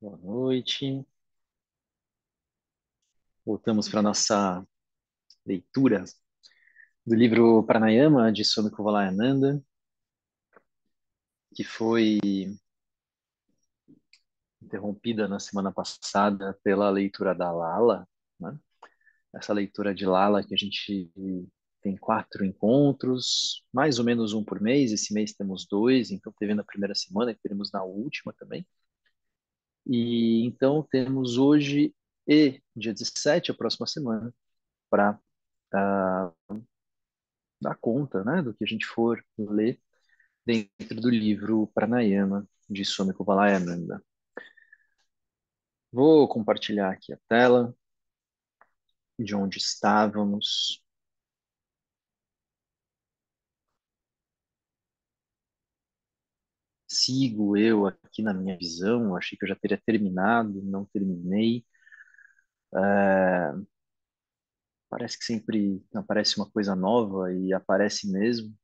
Boa noite. Voltamos para a nossa leitura do livro Pranayama, de Swami Kuvalayananda, que foi interrompida na semana passada pela leitura da Lala, né? Essa leitura de Lala que a gente tem 4 encontros, mais ou menos um por mês. Esse mês temos dois, então teve na primeira semana e teremos na última também. E então temos hoje e dia 17, a próxima semana, para dar conta, né, do que a gente for ler dentro do livro Pranayama, de Swami Kuvalayananda. Vou compartilhar aqui a tela de onde estávamos. Sigo eu aqui na minha visão, achei que eu já teria terminado, não terminei. Parece que sempre aparece uma coisa nova e aparece mesmo.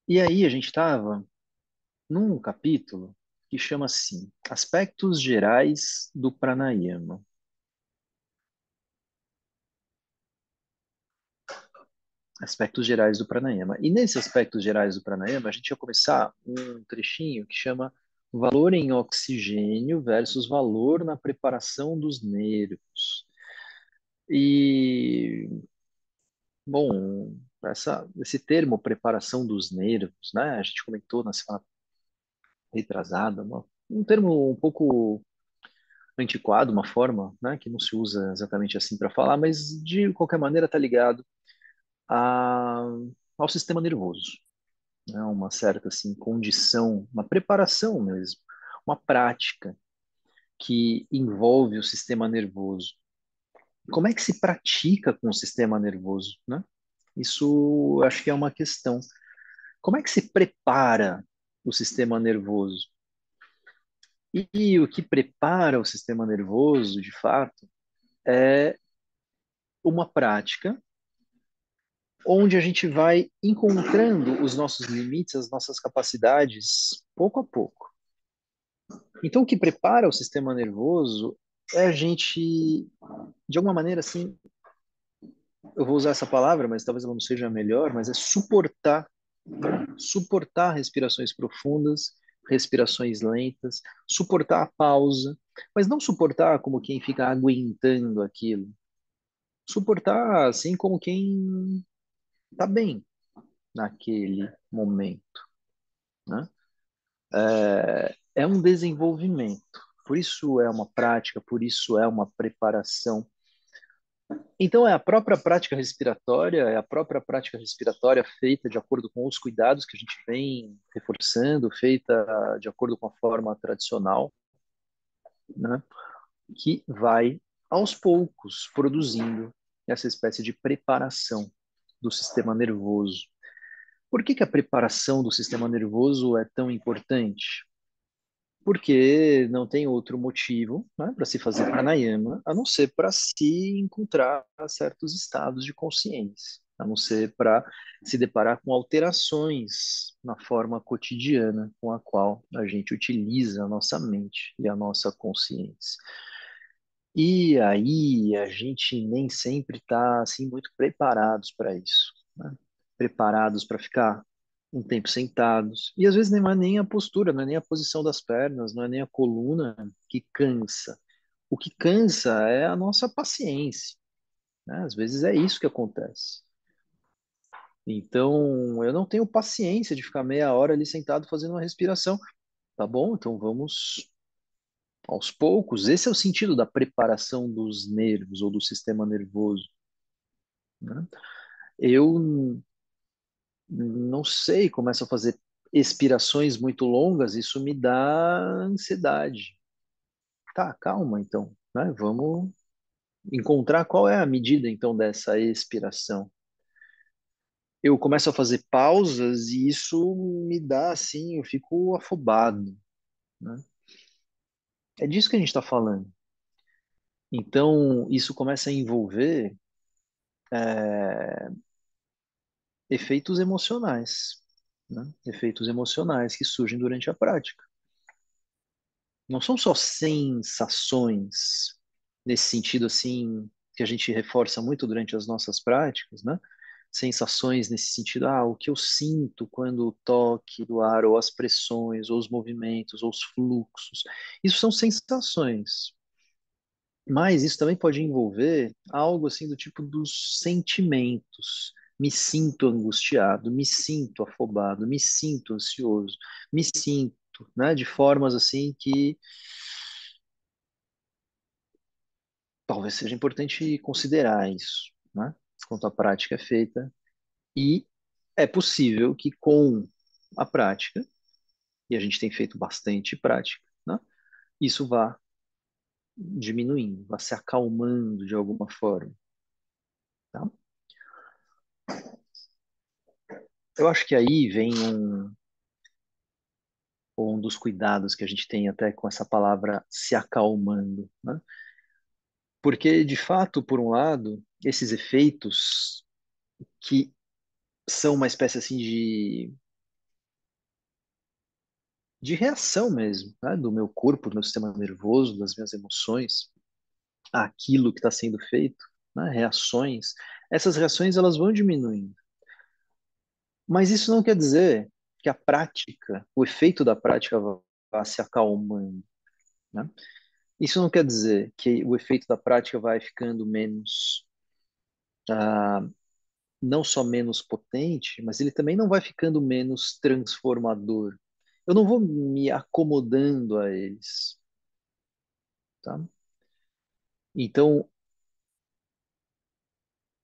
E aí a gente estava num capítulo que chama assim, Aspectos Gerais do Pranayama. Aspectos gerais do pranayama. E nesses aspectos gerais do pranayama, a gente vai começar um trechinho que chama valor em oxigênio versus valor na preparação dos nervos. E, bom, esse termo preparação dos nervos, né? A gente comentou na semana retrasada, um termo um pouco antiquado, uma forma, né, que não se usa exatamente assim para falar, mas de qualquer maneira está ligado a, ao sistema nervoso, né, uma certa assim condição, uma preparação mesmo, uma prática que envolve o sistema nervoso. Como é que se pratica com o sistema nervoso, né? Isso acho que é uma questão. Como é que se prepara o sistema nervoso? E o que prepara o sistema nervoso, de fato, é uma prática onde a gente vai encontrando os nossos limites, as nossas capacidades, pouco a pouco. Então, o que prepara o sistema nervoso é a gente, de alguma maneira, assim, eu vou usar essa palavra, mas talvez ela não seja a melhor, mas é suportar, né? Suportar respirações profundas, respirações lentas, suportar a pausa, mas não suportar como quem fica aguentando aquilo. Suportar, assim, como quem está bem naquele momento, né? É um desenvolvimento. Por isso é uma prática, por isso é uma preparação. Então, é a própria prática respiratória, é a própria prática respiratória feita de acordo com os cuidados que a gente vem reforçando, feita de acordo com a forma tradicional, né, que vai, aos poucos, produzindo essa espécie de preparação do sistema nervoso. Por que que a preparação do sistema nervoso é tão importante? Porque não tem outro motivo, né, para se fazer pranayama, a não ser para se encontrar certos estados de consciência, a não ser para se deparar com alterações na forma cotidiana com a qual a gente utiliza a nossa mente e a nossa consciência. E aí a gente nem sempre está assim muito preparados para isso, né? Preparados para ficar um tempo sentados. E às vezes não é nem a postura, não é nem a posição das pernas, não é nem a coluna que cansa. O que cansa é a nossa paciência, né? Às vezes é isso que acontece. Então, eu não tenho paciência de ficar meia hora ali sentado fazendo uma respiração. Tá bom? Então vamos aos poucos. Esse é o sentido da preparação dos nervos ou do sistema nervoso, né? Eu não sei, começo a fazer expirações muito longas, isso me dá ansiedade. Tá, calma então, né? Vamos encontrar qual é a medida então dessa expiração. Eu começo a fazer pausas e isso me dá assim, eu fico afobado, né? É disso que a gente está falando. Então, isso começa a envolver efeitos emocionais, né? Efeitos emocionais que surgem durante a prática. não são só sensações, nesse sentido assim, que a gente reforça muito durante as nossas práticas, né? Sensações nesse sentido, o que eu sinto quando o toque do ar, ou as pressões, ou os movimentos, ou os fluxos. Isso são sensações. Mas isso também pode envolver algo assim do tipo dos sentimentos. Me sinto angustiado, me sinto afobado, me sinto ansioso, me sinto, né, de formas assim que talvez seja importante considerar isso, né, quanto a prática é feita. E é possível que com a prática, e a gente tem feito bastante prática, né, isso vá diminuindo, vá se acalmando de alguma forma, tá? Eu acho que aí vem um dos cuidados que a gente tem até com essa palavra se acalmando, né? Porque, de fato, por um lado, esses efeitos que são uma espécie assim de reação mesmo, né? Do meu corpo, do meu sistema nervoso, das minhas emoções, àquilo que está sendo feito, né? Reações, essas reações elas vão diminuindo. Mas isso não quer dizer que a prática, o efeito da prática vá se acalmando, né? Isso não quer dizer que o efeito da prática vai ficando menos, ah, não só menos potente, mas ele também não vai ficando menos transformador. Eu não vou me acomodando a eles, tá? Então,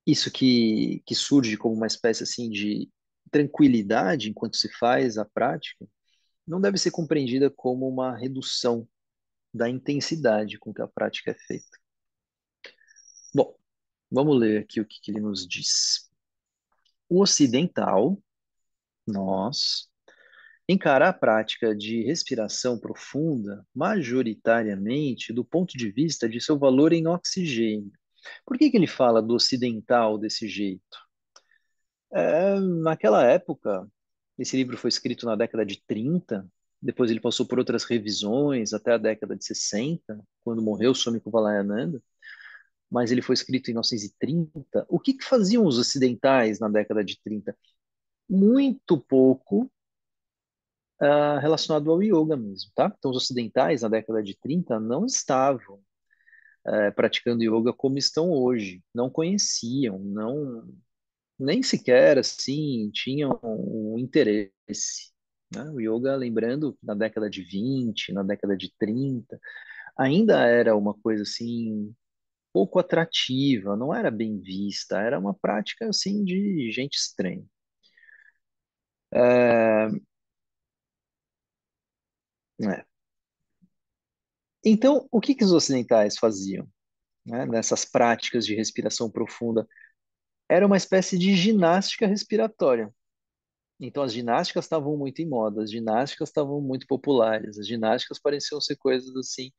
isso que surge como uma espécie assim de tranquilidade enquanto se faz a prática, não deve ser compreendida como uma redução da intensidade com que a prática é feita. Bom, vamos ler aqui o que ele nos diz. O ocidental, nós, encara a prática de respiração profunda majoritariamente do ponto de vista de seu valor em oxigênio. Por que ele fala do ocidental desse jeito? Naquela época, esse livro foi escrito na década de 30, depois ele passou por outras revisões até a década de 60, quando morreu Swami Kuvalayananda, mas ele foi escrito em 1930. O que faziam os ocidentais na década de 30? Muito pouco relacionado ao yoga mesmo, tá? Então, os ocidentais, na década de 30, não estavam praticando yoga como estão hoje, não conheciam, não, nem sequer, assim, tinham um interesse, né? O yoga, lembrando, na década de 20, na década de 30, ainda era uma coisa, assim, pouco atrativa, não era bem vista, era uma prática, assim, de gente estranha. É, é. Então, o que os ocidentais faziam, né, nessas práticas de respiração profunda? Era uma espécie de ginástica respiratória. Então, as ginásticas estavam muito em moda, as ginásticas estavam muito populares, as ginásticas pareciam ser coisas assim,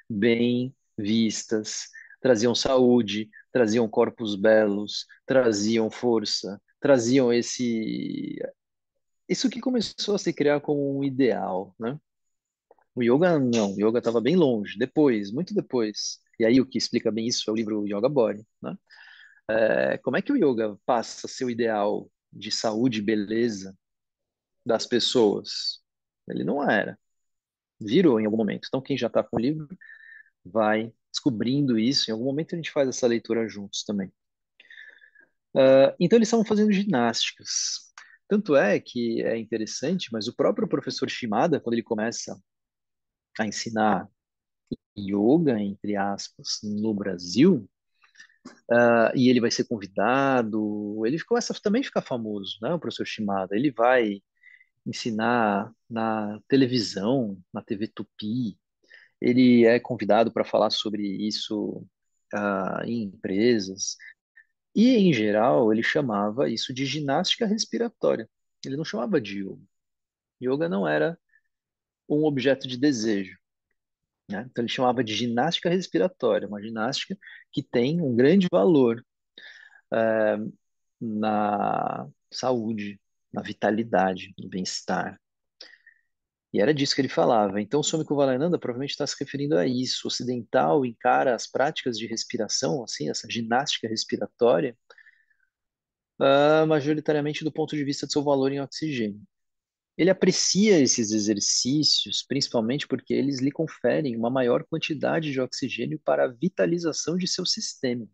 bem vistas, traziam saúde, traziam corpos belos, traziam força, traziam esse. Isso que começou a se criar como um ideal, né? O yoga não, o yoga estava bem longe, depois, muito depois. E aí o que explica bem isso é o livro Yoga Body, né? Como é que o yoga passa a ser o ideal de saúde e beleza das pessoas? Ele não era. Virou em algum momento. Então, quem já está com o livro vai descobrindo isso. Em algum momento a gente faz essa leitura juntos também. Então, eles estavam fazendo ginásticas. Tanto é que é interessante, mas o próprio professor Shimada, quando ele começa a ensinar yoga, entre aspas, no Brasil, e ele vai ser convidado, ele começa a também ficar famoso, né, o professor Shimada. Ele vai ensinar na televisão, na TV Tupi. Ele é convidado para falar sobre isso em empresas. E, em geral, ele chamava isso de ginástica respiratória. Ele não chamava de yoga. Yoga não era um objeto de desejo, né? Então, ele chamava de ginástica respiratória, uma ginástica que tem um grande valor na saúde, na vitalidade, no bem-estar. E era disso que ele falava. Então, Swami Kovalananda provavelmente está se referindo a isso. O ocidental encara as práticas de respiração, assim, essa ginástica respiratória, majoritariamente do ponto de vista de seu valor em oxigênio. Ele aprecia esses exercícios, principalmente porque eles lhe conferem uma maior quantidade de oxigênio para a vitalização de seu sistema.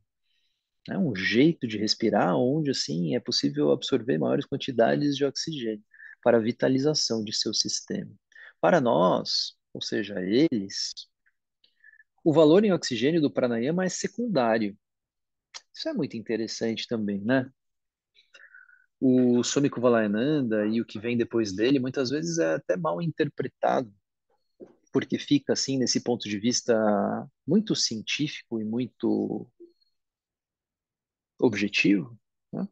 É um jeito de respirar onde, assim, é possível absorver maiores quantidades de oxigênio para a vitalização de seu sistema. Para nós, ou seja, eles, o valor em oxigênio do pranayama é secundário. Isso é muito interessante também, né? O Swami Kovalananda e o que vem depois dele, muitas vezes é até mal interpretado, porque fica assim nesse ponto de vista muito científico e muito objetivo, né?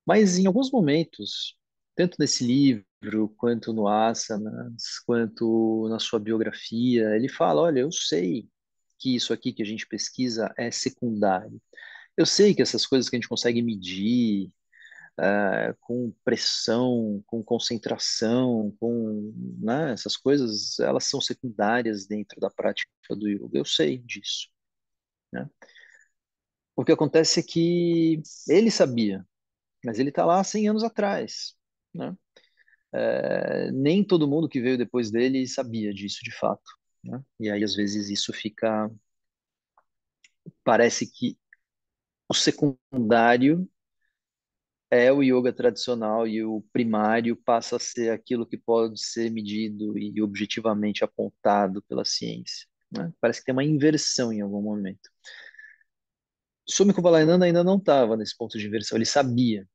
Mas em alguns momentos, tanto nesse livro, quanto no Asanas, quanto na sua biografia, ele fala: olha, eu sei que isso aqui que a gente pesquisa é secundário. Eu sei que essas coisas que a gente consegue medir, com pressão, com concentração, com, né, essas coisas, elas são secundárias dentro da prática do yoga. Eu sei disso, né? O que acontece é que ele sabia, mas ele está lá há 100 anos atrás, né? Nem todo mundo que veio depois dele sabia disso de fato, né? E aí, às vezes, isso fica. Parece que o secundário é o yoga tradicional e o primário passa a ser aquilo que pode ser medido e objetivamente apontado pela ciência, né? Parece que tem uma inversão em algum momento. Swami Kovalananda ainda não estava nesse ponto de inversão, ele sabia.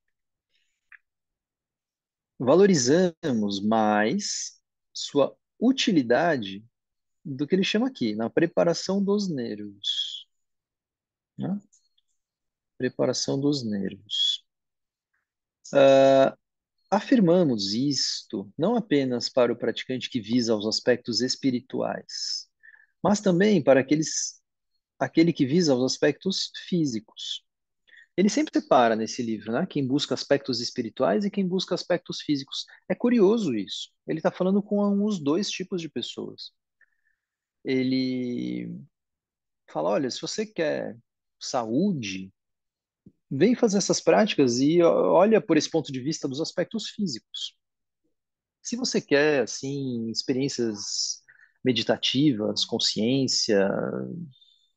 Valorizamos mais sua utilidade do que ele chama aqui, na preparação dos nervos, né? Preparação dos nervos. Afirmamos isto não apenas para o praticante que visa os aspectos espirituais, mas também para aquele que visa os aspectos físicos. Ele sempre separa nesse livro, né? Quem busca aspectos espirituais e quem busca aspectos físicos. É curioso isso. Ele está falando com os dois tipos de pessoas. Ele fala: olha, se você quer saúde, vem fazer essas práticas e olha por esse ponto de vista dos aspectos físicos. Se você quer, assim, experiências meditativas, consciência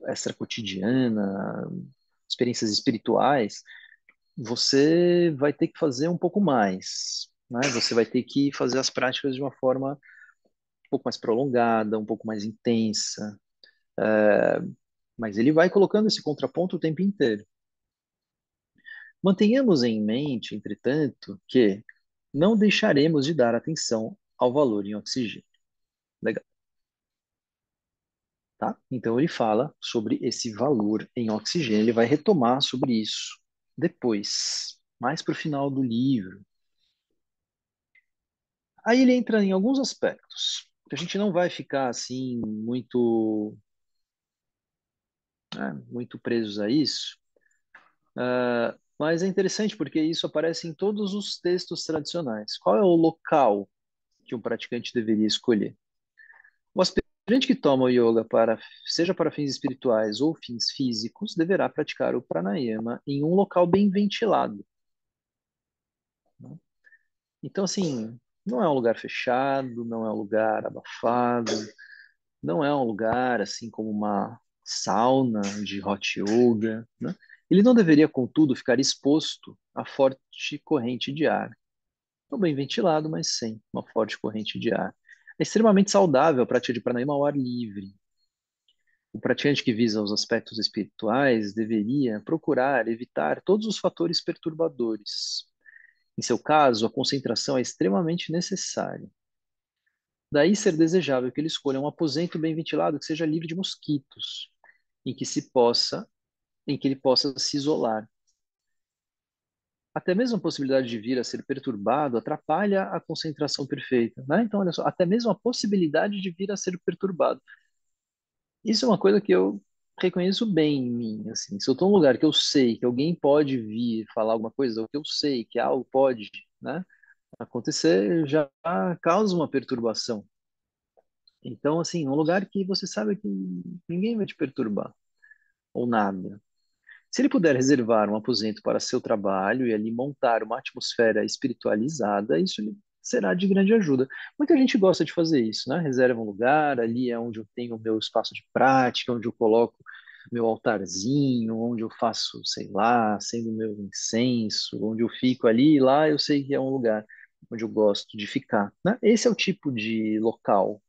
extra cotidiana, experiências espirituais, você vai ter que fazer um pouco mais, né? Você vai ter que fazer as práticas de uma forma um pouco mais prolongada, um pouco mais intensa. Mas ele vai colocando esse contraponto o tempo inteiro. Mantenhamos em mente, entretanto, que não deixaremos de dar atenção ao valor em oxigênio. Legal, tá? Então ele fala sobre esse valor em oxigênio, ele vai retomar sobre isso depois, mais para o final do livro. Aí ele entra em alguns aspectos, que a gente não vai ficar assim muito, muito presos a isso, mas é interessante porque isso aparece em todos os textos tradicionais. Qual é o local que um praticante deveria escolher? O aspirante que toma o yoga para, seja para fins espirituais ou fins físicos, deverá praticar o pranayama em um local bem ventilado, né? Então, assim, não é um lugar fechado, não é um lugar abafado, não é um lugar assim como uma sauna de hot yoga, né? Ele não deveria, contudo, ficar exposto à forte corrente de ar. Não bem ventilado, mas sem uma forte corrente de ar. É extremamente saudável a prática de pranayama ao ar livre. O praticante que visa os aspectos espirituais deveria procurar evitar todos os fatores perturbadores. Em seu caso, a concentração é extremamente necessária. Daí ser desejável que ele escolha um aposento bem ventilado que seja livre de mosquitos, em que se possa, em que ele possa se isolar. Até mesmo a possibilidade de vir a ser perturbado atrapalha a concentração perfeita, né? Então, olha só, até mesmo a possibilidade de vir a ser perturbado. Isso é uma coisa que eu reconheço bem em mim, assim. Se eu estou num lugar que eu sei que alguém pode vir falar alguma coisa, ou que eu sei que algo pode, né, acontecer já causa uma perturbação. Então, assim, um lugar que você sabe que ninguém vai te perturbar, ou nada. Se ele puder reservar um aposento para seu trabalho e ali montar uma atmosfera espiritualizada, isso lhe será de grande ajuda. Muita gente gosta de fazer isso, né? Reserva um lugar, ali é onde eu tenho o meu espaço de prática, onde eu coloco meu altarzinho, onde eu faço, sei lá, acendo meu incenso, onde eu fico ali, e lá eu sei que é um lugar onde eu gosto de ficar, né? Esse é o tipo de local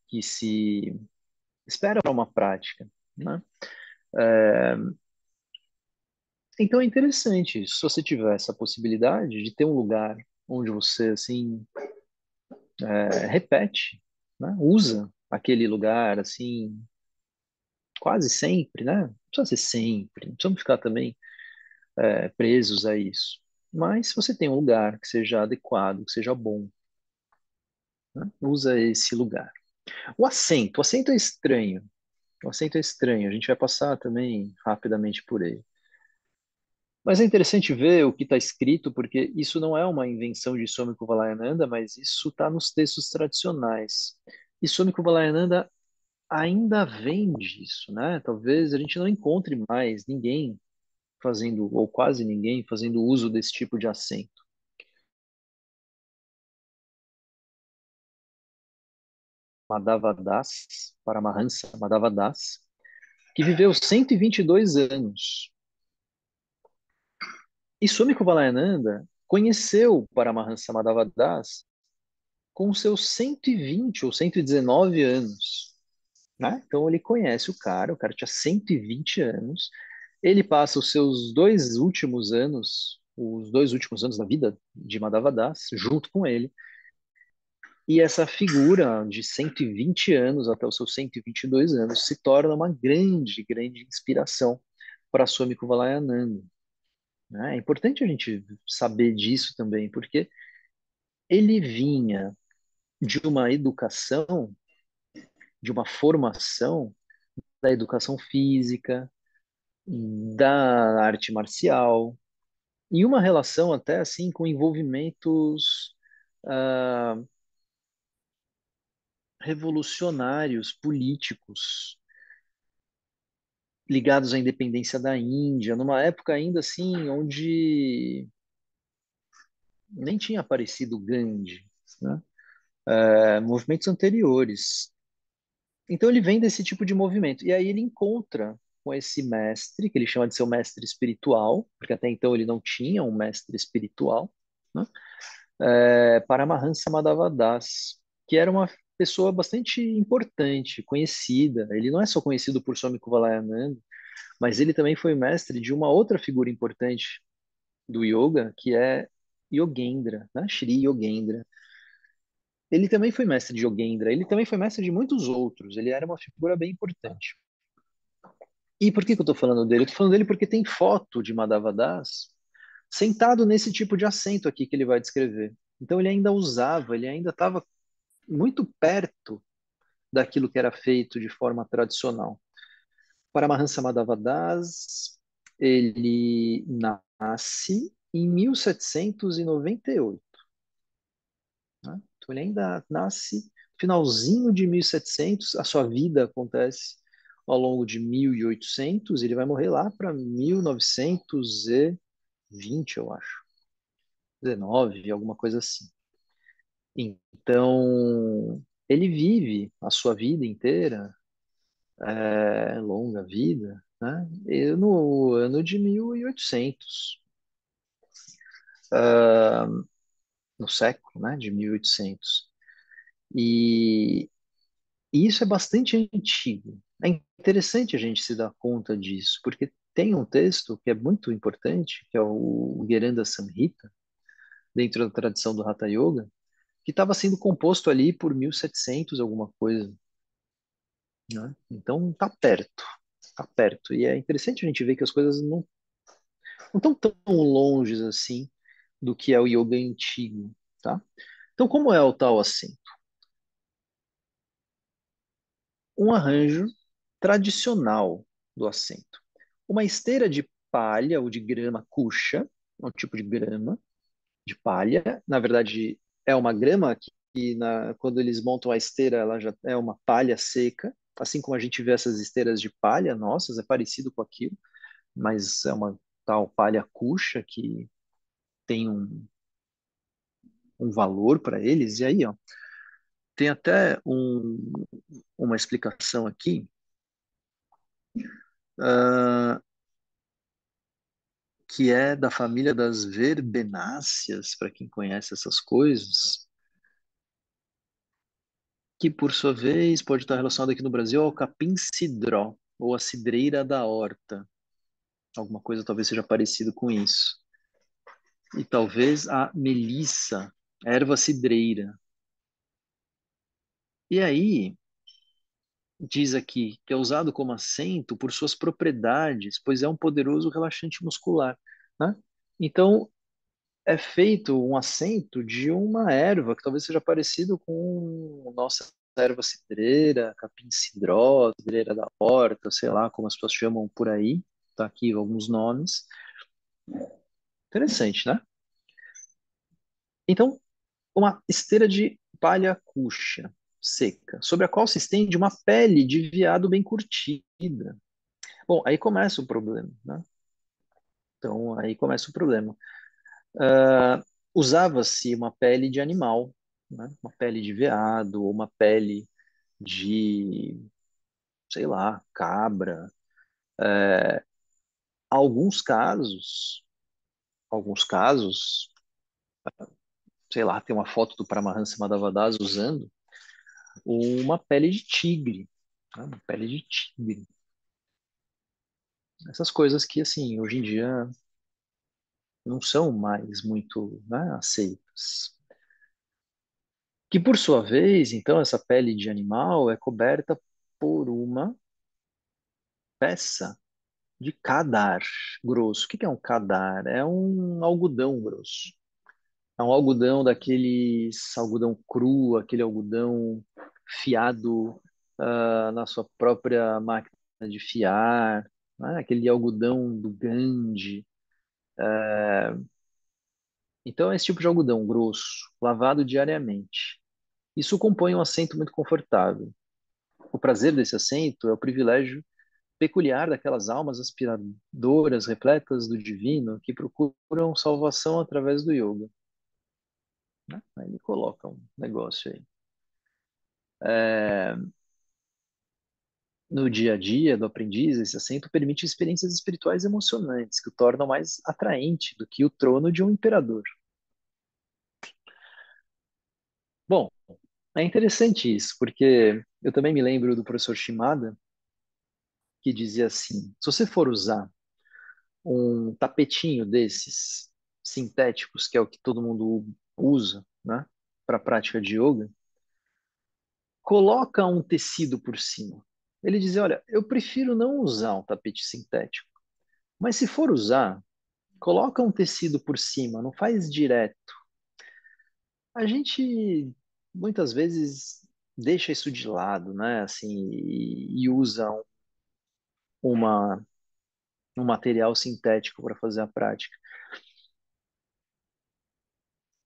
que se espera para uma prática, né? Então é interessante, se você tiver essa possibilidade de ter um lugar onde você assim repete, né? Usa aquele lugar assim quase sempre, né? Não precisa ser sempre, não precisamos ficar também presos a isso. Mas se você tem um lugar que seja adequado, que seja bom, né? Usa esse lugar. O assento é estranho. O assento é estranho. A gente vai passar também rapidamente por ele. Mas é interessante ver o que está escrito, porque isso não é uma invenção de Swami Kuvalayananda, mas isso está nos textos tradicionais. E Swami Kuvalayananda ainda vem disso, né? Talvez a gente não encontre mais ninguém fazendo, ou quase ninguém, fazendo uso desse tipo de assento. Madhavadas, Paramahansa Madhavadas, que viveu 122 anos. E Swami Kuvalayananda conheceu Paramahansa Madhavadas com seus 120 ou 119 anos, né? Então ele conhece o cara tinha 120 anos, ele passa os dois últimos anos da vida de Madhavadas junto com ele, e essa figura de 120 anos até os seus 122 anos se torna uma grande, grande inspiração para Swami Kuvalayananda, né? É importante a gente saber disso também, porque ele vinha de uma educação, de uma formação da educação física, da arte marcial, e uma relação até assim com envolvimentos ah, revolucionários, políticos, ligados à independência da Índia, numa época ainda assim onde nem tinha aparecido Gandhi, né? Movimentos anteriores. Então ele vem desse tipo de movimento. E aí ele encontra com esse mestre, que ele chama de seu mestre espiritual, porque até então ele não tinha um mestre espiritual, né? Paramahansa Madhavadas, que era uma pessoa bastante importante, conhecida. Ele não é só conhecido por Swami Kuvalayananda, mas ele também foi mestre de uma outra figura importante do yoga, que é Yogendra, né? Shri Yogendra. Ele também foi mestre de Yogendra, ele também foi mestre de muitos outros, ele era uma figura bem importante. E por que que eu estou falando dele? Eu estou falando dele porque tem foto de Madhavadas sentado nesse tipo de assento aqui que ele vai descrever. Então ele ainda usava, ele ainda estava muito perto daquilo que era feito de forma tradicional. Paramahansa Madhavadas, ele nasce em 1798, né? Então ele ainda nasce no finalzinho de 1700, a sua vida acontece ao longo de 1800, ele vai morrer lá para 1920, eu acho, 19, alguma coisa assim. Então, ele vive a sua vida inteira, longa vida, né? E no ano de 1800, no século, né, de 1800. E, e isso é bastante antigo. É interessante a gente se dar conta disso, porque tem um texto que é muito importante, que é o Gheranda Samhita, dentro da tradição do Hatha Yoga, que estava sendo composto ali por 1700 alguma coisa, né? Então tá perto, tá perto. E é interessante a gente ver que as coisas não estão tão longe assim do que é o yoga antigo, tá? Então como é o tal assento? Um arranjo tradicional do assento. Uma esteira de palha ou de grama cuxa, é um tipo de grama, de palha. Na verdade, é uma grama quando eles montam a esteira, ela já é uma palha seca. Assim como a gente vê essas esteiras de palha, nossas, é parecido com aquilo, mas é uma tal palha cuxa que tem um valor para eles. E aí, ó, tem até uma explicação aqui, ah, que é da família das verbenáceas, para quem conhece essas coisas, que por sua vez pode estar relacionado aqui no Brasil ao capim-cidró, ou a cidreira da horta. Alguma coisa talvez seja parecido com isso. E talvez a melissa, erva cidreira. E aí, diz aqui que é usado como assento por suas propriedades, pois é um poderoso relaxante muscular, né? Então, é feito um assento de uma erva que talvez seja parecido com nossa erva cidreira, capim-cidró, cidreira da horta, sei lá como as pessoas chamam por aí. Tá aqui alguns nomes. Interessante, né? Então, uma esteira de palha cuxa, seca, sobre a qual se estende uma pele de veado bem curtida. Bom, aí começa o problema, né? Então, aí começa o problema. Usava-se uma pele de animal, né? Uma pele de veado, ou uma pele de, sei lá, cabra. Alguns casos, sei lá, tem uma foto do Paramahansa Madhavadasa usando uma pele de tigre, né? Uma pele de tigre. Essas coisas que, assim, hoje em dia não são mais muito, né, aceitas. Que, por sua vez, então, essa pele de animal é coberta por uma peça de cadar grosso. O que é um cadar? É um algodão grosso. É um algodão daqueles algodão cru, aquele algodão fiado na sua própria máquina de fiar, né? Aquele algodão do Gandhi. Então, é esse tipo de algodão grosso, lavado diariamente. Isso compõe um assento muito confortável. O prazer desse assento é o privilégio peculiar daquelas almas aspiradoras, repletas do divino, que procuram salvação através do yoga, né? Aí ele coloca um negócio aí. É, no dia a dia do aprendiz, esse assento permite experiências espirituais emocionantes, que o tornam mais atraente do que o trono de um imperador. Bom, é interessante isso, porque eu também me lembro do professor Shimada, que dizia assim: se você for usar um tapetinho desses sintéticos, que é o que todo mundo usa, né, para a prática de yoga, coloca um tecido por cima. Ele dizia: olha, eu prefiro não usar um tapete sintético, mas se for usar, coloca um tecido por cima, não faz direto. A gente muitas vezes deixa isso de lado, né? Assim, e usa uma, um material sintético para fazer a prática.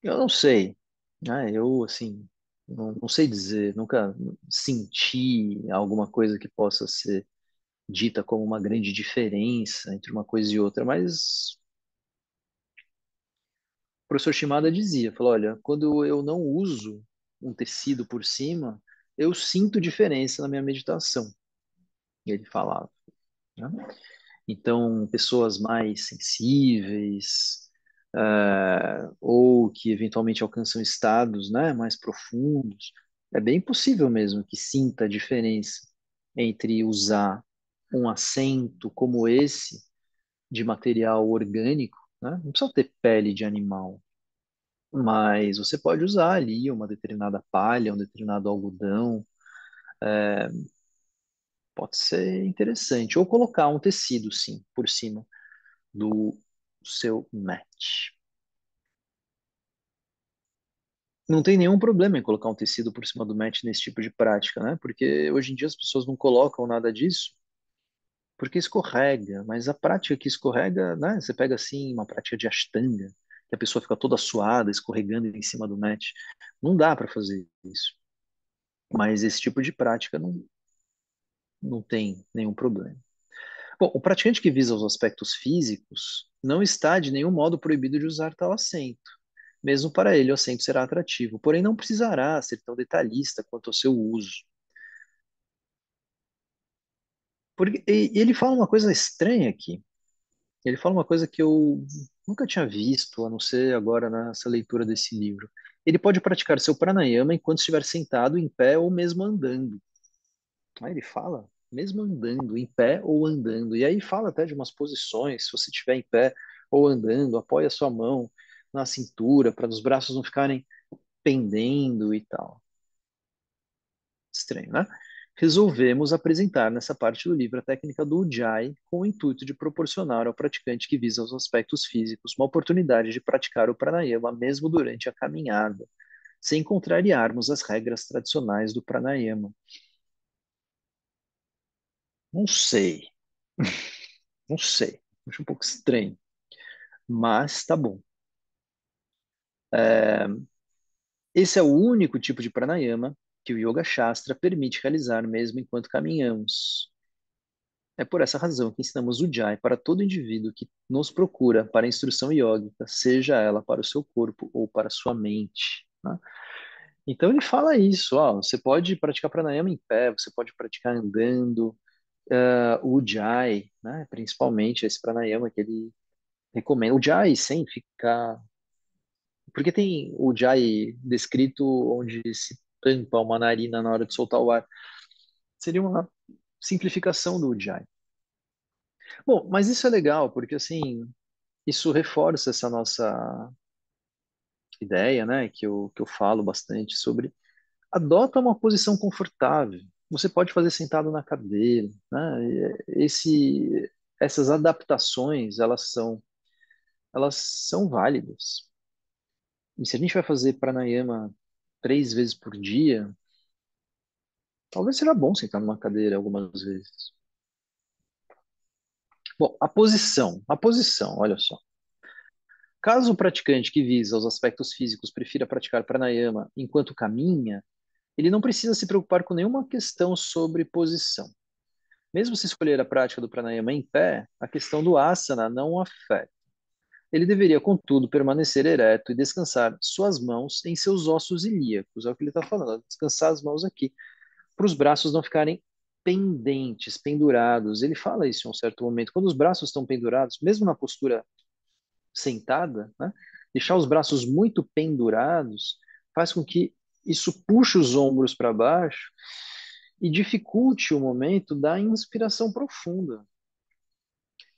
Eu não sei, né? Eu, assim, não sei dizer, nunca senti alguma coisa que possa ser dita como uma grande diferença entre uma coisa e outra, mas o professor Shimada dizia, falou, olha, quando eu não uso um tecido por cima, eu sinto diferença na minha meditação. E ele falava, né? Então, pessoas mais sensíveis, ou que eventualmente alcançam estados, né, mais profundos, é bem possível mesmo que sinta a diferença entre usar um assento como esse, de material orgânico, né? Não precisa ter pele de animal, mas você pode usar ali uma determinada palha, um determinado algodão, pode ser interessante. Ou colocar um tecido, sim, por cima do seu match. Não tem nenhum problema em colocar um tecido por cima do match nesse tipo de prática, né? Porque hoje em dia as pessoas não colocam nada disso porque escorrega, mas a prática que escorrega, né? Você pega assim uma prática de Ashtanga, que a pessoa fica toda suada, escorregando em cima do mat. Não dá para fazer isso. Mas esse tipo de prática não tem nenhum problema. Bom, o praticante que visa os aspectos físicos não está de nenhum modo proibido de usar tal assento. Mesmo para ele, o assento será atrativo, porém não precisará ser tão detalhista quanto ao seu uso. Porque, e ele fala uma coisa estranha aqui. Ele fala uma coisa que eu nunca tinha visto, a não ser agora nessa leitura desse livro. Ele pode praticar seu pranayama enquanto estiver sentado, em pé ou mesmo andando. Aí ele fala, mesmo andando, em pé ou andando. E aí fala até de umas posições, se você estiver em pé ou andando, apoie a sua mão na cintura para os braços não ficarem pendendo e tal. Estranho, né? Resolvemos apresentar nessa parte do livro a técnica do Ujjayi com o intuito de proporcionar ao praticante que visa os aspectos físicos uma oportunidade de praticar o pranayama mesmo durante a caminhada, sem contrariarmos as regras tradicionais do pranayama. Não sei, não sei. Acho um pouco estranho, mas tá bom. É, esse é o único tipo de pranayama que o Yoga Shastra permite realizar mesmo enquanto caminhamos. É por essa razão que ensinamos o Jai para todo indivíduo que nos procura para instrução yógica, seja ela para o seu corpo ou para a sua mente, né? Então ele fala isso, ó, você pode praticar pranayama em pé, você pode praticar andando, o Ujjayi, né, principalmente esse pranayama que ele recomenda. O Ujjayi sem ficar... Porque tem o Ujjayi descrito onde se tampa uma narina na hora de soltar o ar. Seria uma simplificação do Ujjayi. Bom, mas isso é legal, porque assim, isso reforça essa nossa ideia, né, que eu falo bastante sobre. Adota uma posição confortável. Você pode fazer sentado na cadeira, né? Essas adaptações, elas são válidas. E se a gente vai fazer pranayama 3 vezes por dia, talvez seja bom sentar numa cadeira algumas vezes. Bom, a posição, olha só. Caso o praticante que visa os aspectos físicos prefira praticar pranayama enquanto caminha, ele não precisa se preocupar com nenhuma questão sobre posição. Mesmo se escolher a prática do pranayama em pé, a questão do asana não o afeta. Ele deveria, contudo, permanecer ereto e descansar suas mãos em seus ossos ilíacos. É o que ele está falando, descansar as mãos aqui, para os braços não ficarem pendentes, pendurados. Ele fala isso em um certo momento. Quando os braços estão pendurados, mesmo na postura sentada, né, deixar os braços muito pendurados faz com que isso puxe os ombros para baixo e dificulte o momento da inspiração profunda.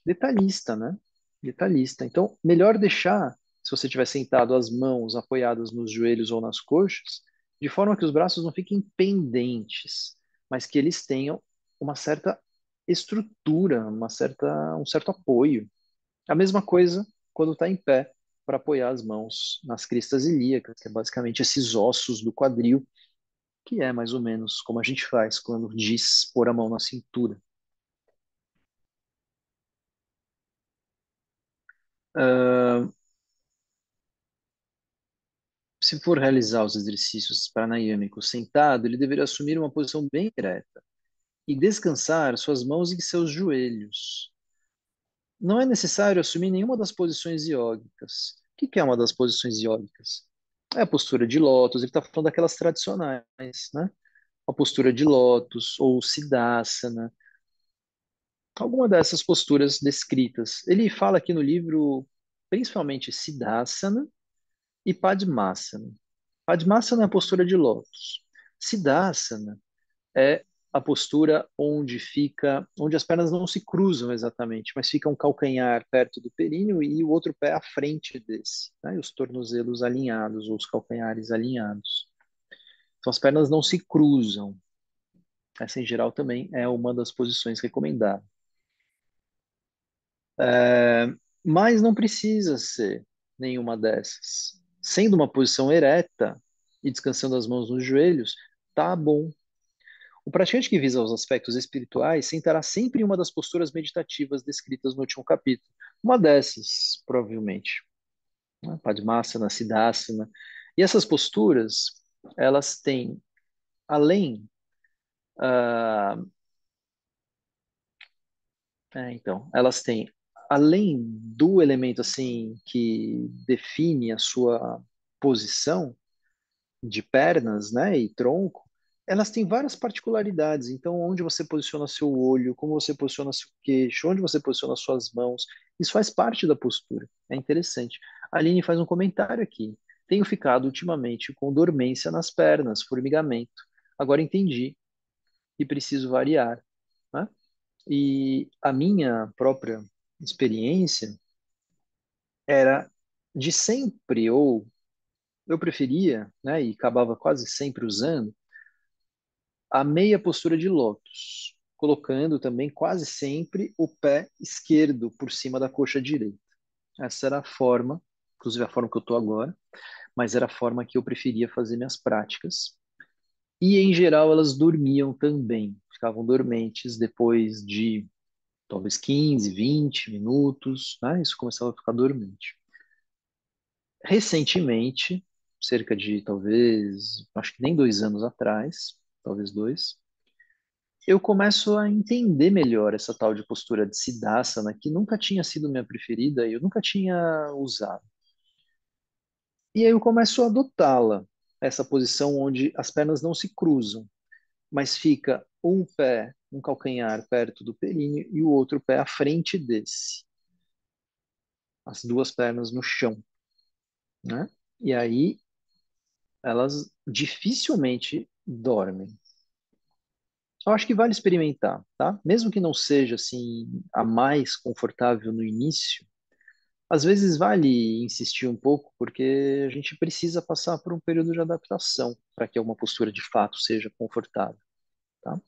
Detalhista, né? Detalhista. Então, melhor deixar, se você estiver sentado, as mãos apoiadas nos joelhos ou nas coxas, de forma que os braços não fiquem pendentes, mas que eles tenham uma certa estrutura, um certo apoio. A mesma coisa quando está em pé, para apoiar as mãos nas cristas ilíacas, que é basicamente esses ossos do quadril, que é mais ou menos como a gente faz quando diz pôr a mão na cintura. Ah, se for realizar os exercícios pranayâmicos sentado, ele deverá assumir uma posição bem ereta e descansar suas mãos em seus joelhos. Não é necessário assumir nenhuma das posições iógicas. O que é uma das posições iógicas? É a postura de lótus, ele está falando daquelas tradicionais, né? A postura de lótus ou siddhasana, alguma dessas posturas descritas. Ele fala aqui no livro principalmente siddhasana e padmasana. Padmasana é a postura de lótus. Siddhasana é a postura onde as pernas não se cruzam exatamente, mas fica um calcanhar perto do períneo e o outro pé à frente desse, né? E os tornozelos alinhados ou os calcanhares alinhados. Então as pernas não se cruzam. Essa em geral também é uma das posições recomendadas. É, mas não precisa ser nenhuma dessas. Sendo uma posição ereta e descansando as mãos nos joelhos, tá bom. O praticante que visa os aspectos espirituais sentará sempre em uma das posturas meditativas descritas no último capítulo. Uma dessas, provavelmente. né? Padmasana, Siddhasana. E essas posturas, elas têm, além, ah, elas têm, além do elemento assim que define a sua posição de pernas, né, e tronco, elas têm várias particularidades. Então, onde você posiciona seu olho, como você posiciona seu queixo, onde você posiciona suas mãos, isso faz parte da postura. É interessante. A Aline faz um comentário aqui. Tenho ficado ultimamente com dormência nas pernas, formigamento. Agora entendi e preciso variar, né? E a minha própria experiência era de sempre, ou eu preferia, né, e acabava quase sempre usando, a meia postura de lótus, colocando também quase sempre o pé esquerdo por cima da coxa direita. Essa era a forma, inclusive a forma que eu estou agora, mas era a forma que eu preferia fazer minhas práticas. E, em geral, elas dormiam também, ficavam dormentes depois de talvez 15, 20 minutos, né? Isso começava a ficar dormente. Recentemente, cerca de talvez, acho que nem 2 anos atrás, talvez dois, eu começo a entender melhor essa tal de postura de Siddhasana, que nunca tinha sido minha preferida e eu nunca tinha usado. E aí eu começo a adotá-la, essa posição onde as pernas não se cruzam, mas fica um pé, um calcanhar perto do períneo e o outro pé à frente desse, as duas pernas no chão, né? E aí elas dificilmente dormem. Eu acho que vale experimentar, tá? Mesmo que não seja assim a mais confortável no início, às vezes vale insistir um pouco, porque a gente precisa passar por um período de adaptação para que uma postura de fato seja confortável, tá?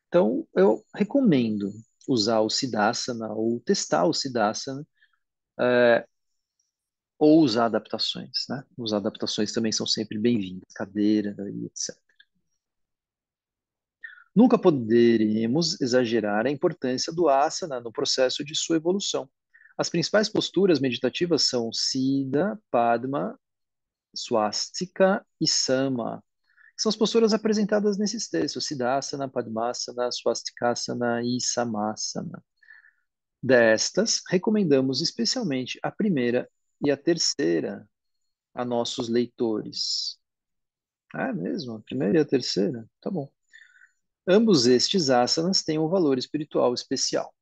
Então, eu recomendo usar o Siddhasana ou testar o Siddhasana ou usar adaptações, né? Os adaptações também são sempre bem-vindas, cadeira e etc. Nunca poderemos exagerar a importância do asana no processo de sua evolução. As principais posturas meditativas são Siddha, Padma, Swastika e Sama. São as posturas apresentadas nesses textos: Siddhasana, Padmasana, Swastikasana e Samasana. Destas, recomendamos especialmente a primeira e a terceira a nossos leitores. Ah, é mesmo? A primeira e a terceira? Tá bom. Ambos estes asanas têm um valor espiritual especial.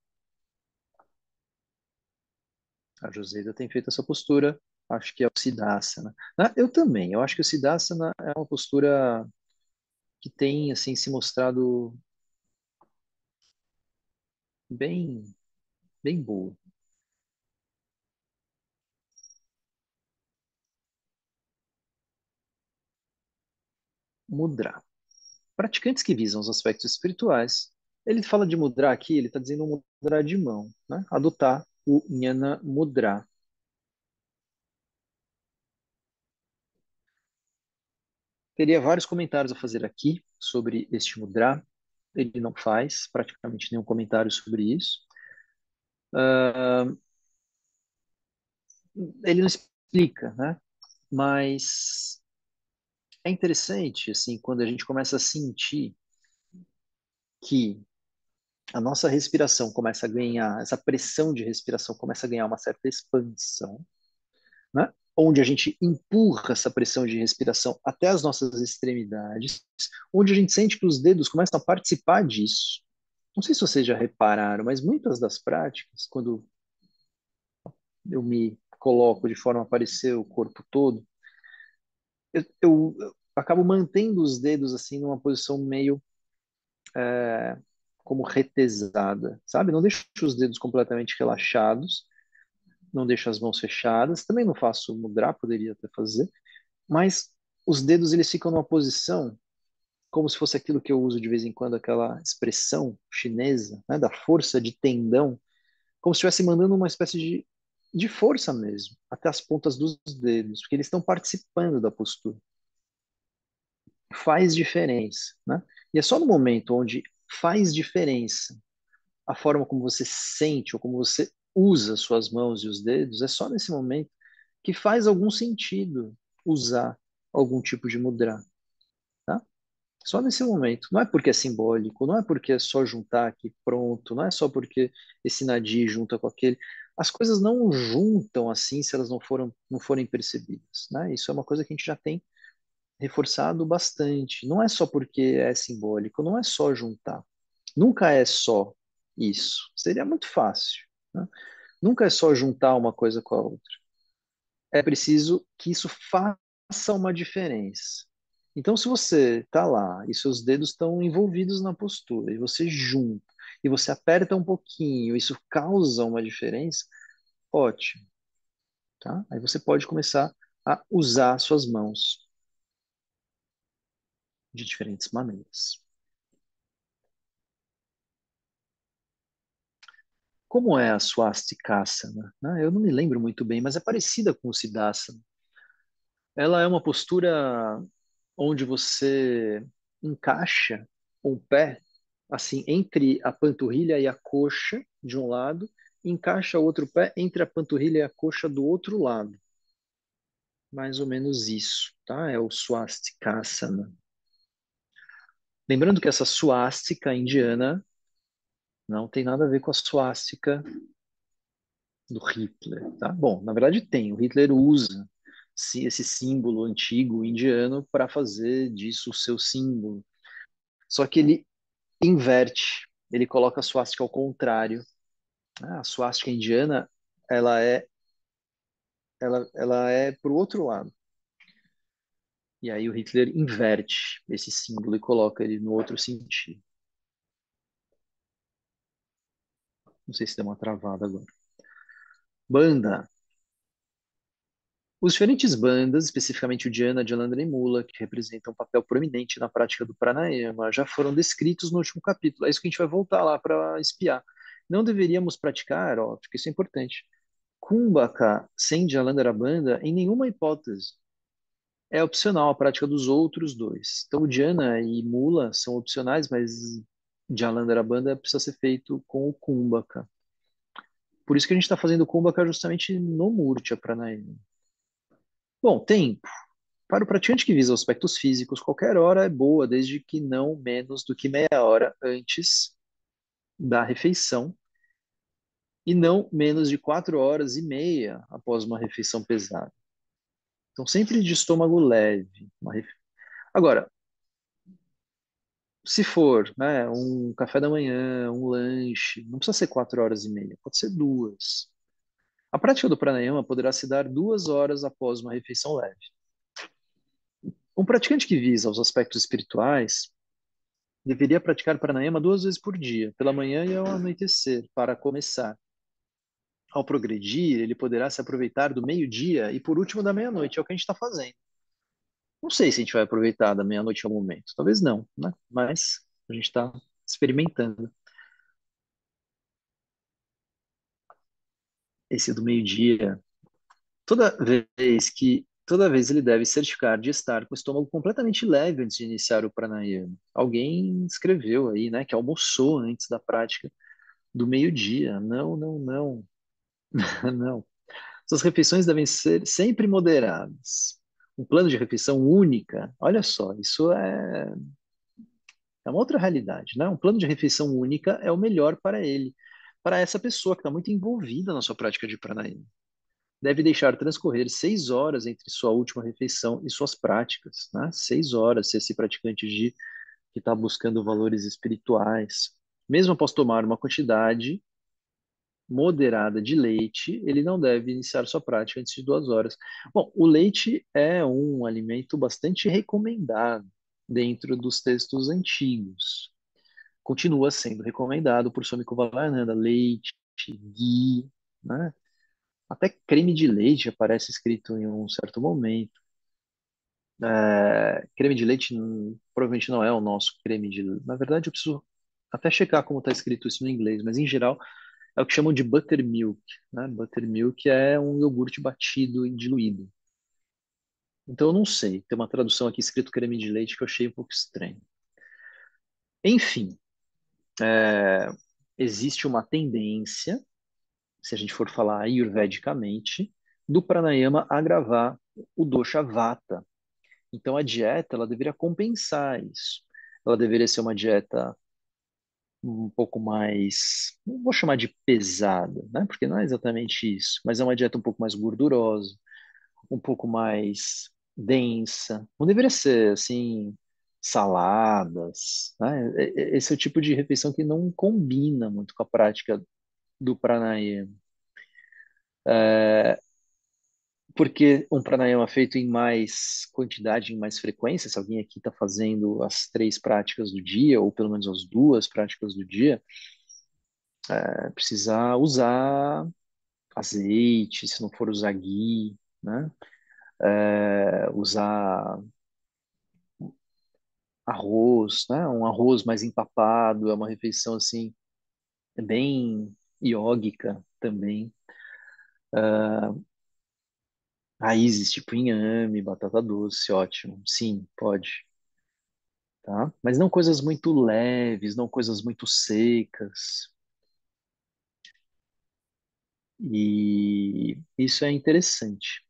A Joseida tem feito essa postura, acho que é o Siddhasana. Ah, eu também, eu acho que o Siddhasana é uma postura que tem assim se mostrado bem, bem boa. Mudra. Praticantes que visam os aspectos espirituais. Ele fala de mudra aqui, ele está dizendo mudra de mão, né? Adotar o Jnana Mudra. Teria vários comentários a fazer aqui sobre este mudra. Ele não faz praticamente nenhum comentário sobre isso. Ah, ele não explica, né? Mas é interessante, assim, quando a gente começa a sentir que a nossa respiração começa a ganhar, essa pressão de respiração começa a ganhar uma certa expansão, né? Onde a gente empurra essa pressão de respiração até as nossas extremidades, onde a gente sente que os dedos começam a participar disso. Não sei se vocês já repararam, mas muitas das práticas, quando eu me coloco de forma a aparecer o corpo todo, eu acabo mantendo os dedos assim numa posição meio como retesada, sabe? Não deixo os dedos completamente relaxados, não deixo as mãos fechadas, também não faço mudra, poderia até fazer, mas os dedos eles ficam numa posição como se fosse aquilo que eu uso de vez em quando, aquela expressão chinesa, né, da força de tendão, como se estivesse mandando uma espécie de força mesmo, até as pontas dos dedos, porque eles estão participando da postura. Faz diferença, né? E é só no momento onde faz diferença a forma como você sente ou como você usa suas mãos e os dedos, é só nesse momento que faz algum sentido usar algum tipo de mudra, tá? Só nesse momento. Não é porque é simbólico, não é porque é só juntar aqui, pronto, não é só porque esse nadi junta com aquele. As coisas não juntam assim se elas não forem percebidas, né? Isso é uma coisa que a gente já tem reforçado bastante. Não é só porque é simbólico, não é só juntar. Nunca é só isso. Seria muito fácil, né? Nunca é só juntar uma coisa com a outra. É preciso que isso faça uma diferença. Então, se você está lá e seus dedos estão envolvidos na postura, e você junta, e você aperta um pouquinho, isso causa uma diferença, ótimo, tá? Aí você pode começar a usar suas mãos de diferentes maneiras. Como é a swastikasana, né? Eu não me lembro muito bem, mas é parecida com o siddhasana. Ela é uma postura onde você encaixa um pé assim entre a panturrilha e a coxa de um lado, e encaixa o outro pé entre a panturrilha e a coxa do outro lado. Mais ou menos isso, tá? É o swastikasana. Lembrando que essa suástica indiana não tem nada a ver com a suástica do Hitler, tá? Bom, na verdade tem. O Hitler usa esse símbolo antigo indiano para fazer disso o seu símbolo. Só que ele inverte, ele coloca a suástica ao contrário. A suástica indiana, ela é, ela é para o outro lado. E aí o Hitler inverte esse símbolo e coloca ele no outro sentido. Não sei se deu uma travada agora. Banda. Os diferentes bandas, especificamente o Dhyana, Jalandhara e Mula, que representam um papel proeminente na prática do pranayama, já foram descritos no último capítulo. É isso que a gente vai voltar lá para espiar. Não deveríamos praticar, ó, porque isso é importante, Kumbhaka sem Jalandhara Bandha em nenhuma hipótese. É opcional a prática dos outros dois. Então, o Dhyana e Mula são opcionais, mas Jalandhara Bandha precisa ser feito com o Kumbhaka. Por isso que a gente está fazendo o Kumbhaka justamente no Murcha Pranayama. Bom, tempo. Para o praticante que visa aspectos físicos, qualquer hora é boa, desde que não menos do que meia hora antes da refeição e não menos de 4 horas e meia após uma refeição pesada. Então, sempre de estômago leve. Agora, se for, né, um café da manhã, um lanche, não precisa ser 4 horas e meia, pode ser duas. A prática do pranayama poderá se dar 2 horas após uma refeição leve. Um praticante que visa os aspectos espirituais deveria praticar pranayama 2 vezes por dia, pela manhã e ao anoitecer, para começar. Ao progredir, ele poderá se aproveitar do meio-dia e, por último, da meia-noite. É o que a gente está fazendo. Não sei se a gente vai aproveitar da meia-noite ao momento. Talvez não, né? Mas a gente está experimentando. Esse do meio-dia. Toda vez ele deve certificar de estar com o estômago completamente leve antes de iniciar o pranayama. Alguém escreveu aí, né, que almoçou antes da prática do meio-dia. Não, não, não, não. Suas refeições devem ser sempre moderadas. Um plano de refeição única, olha só, isso é uma outra realidade, né? Um plano de refeição única é o melhor para ele, para essa pessoa que está muito envolvida na sua prática de pranayama. Deve deixar transcorrer 6 horas entre sua última refeição e suas práticas, né? 6 horas, se esse praticante de que está buscando valores espirituais. Mesmo após tomar uma quantidade moderada de leite, ele não deve iniciar sua prática antes de 2 horas. Bom, o leite é um alimento bastante recomendado dentro dos textos antigos. Continua sendo recomendado por Swami Kuvalayananda, leite, ghee, né? Até creme de leite aparece escrito em um certo momento. Creme de leite provavelmente não é o nosso creme de leite. Na verdade, eu preciso até checar como está escrito isso no inglês, mas em geral é o que chamam de buttermilk, né? Buttermilk é um iogurte batido e diluído. Então eu não sei, tem uma tradução aqui escrito creme de leite que eu achei um pouco estranho. Enfim, existe uma tendência, se a gente for falar ayurvedicamente, do pranayama agravar o dosha vata. Então, a dieta, ela deveria compensar isso. Ela deveria ser uma dieta um pouco mais, não vou chamar de pesada, né? Porque não é exatamente isso, mas é uma dieta um pouco mais gordurosa, um pouco mais densa. Não deveria ser assim saladas, né? Esse é o tipo de refeição que não combina muito com a prática do pranayama. Porque um pranayama feito em mais quantidade, em mais frequência, se alguém aqui está fazendo as três práticas do dia, ou pelo menos as duas práticas do dia, precisa usar azeite, se não for usar ghee, né? Usar arroz, né? Um arroz mais empapado, é uma refeição assim, bem iógica também. Raízes tipo inhame, batata doce, ótimo. Sim, pode, tá? Mas não coisas muito leves, não coisas muito secas. E isso é interessante.